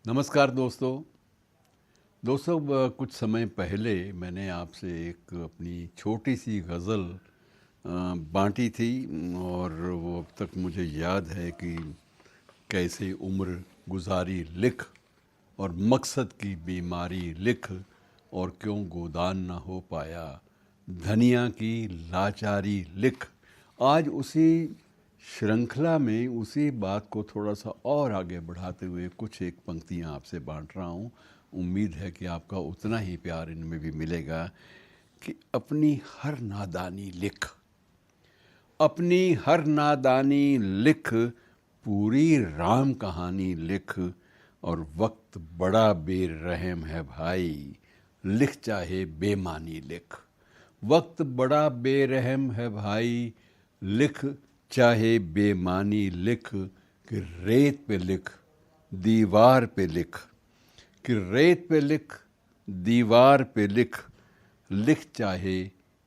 नमस्कार दोस्तों कुछ समय पहले मैंने आपसे एक अपनी छोटी सी गज़ल बांटी थी और वो अब तक मुझे याद है कि कैसे उम्र गुजारी लिख और मकसद की बीमारी लिख और क्यों गोदान ना हो पाया धनिया की लाचारी लिख। आज उसी श्रृंखला में उसी बात को थोड़ा सा और आगे बढ़ाते हुए कुछ एक पंक्तियाँ आपसे बांट रहा हूँ। उम्मीद है कि आपका उतना ही प्यार इनमें भी मिलेगा कि अपनी हर नादानी लिख, अपनी हर नादानी लिख, पूरी राम कहानी लिख। और वक्त बड़ा बेरहम है भाई, लिख चाहे बेमानी लिख। वक्त बड़ा बेरहम है भाई, लिख चाहे बेमानी लिख। कि रेत पे लिख, दीवार पे लिख, कि रेत पे लिख, दीवार पे लिख, लिख चाहे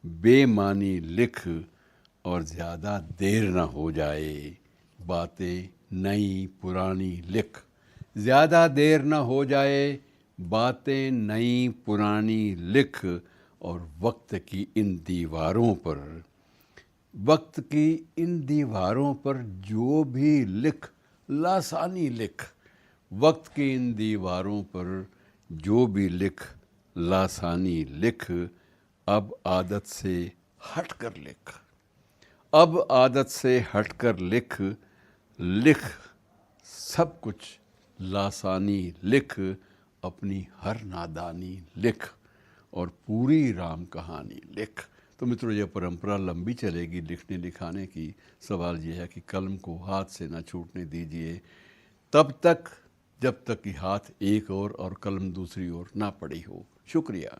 बेमानी लिख। और ज़्यादा देर ना हो जाए, बातें नई पुरानी लिख। ज़्यादा देर ना हो जाए, बातें नई पुरानी लिख। और वक्त की इन दीवारों पर, वक्त की इन दीवारों पर जो भी लिख, लासानी लिख। वक्त की इन दीवारों पर जो भी लिख, लासानी लिख। अब आदत से हट कर लिख, अब आदत से हट कर लिख। लिख सब कुछ लासानी लिख, अपनी हर नादानी लिख और पूरी राम कहानी लिख। तो मित्रों, ये परंपरा लंबी चलेगी लिखने लिखाने की। सवाल ये है कि कलम को हाथ से ना छूटने दीजिए तब तक जब तक कि हाथ एक और कलम दूसरी ओर ना पड़ी हो। शुक्रिया।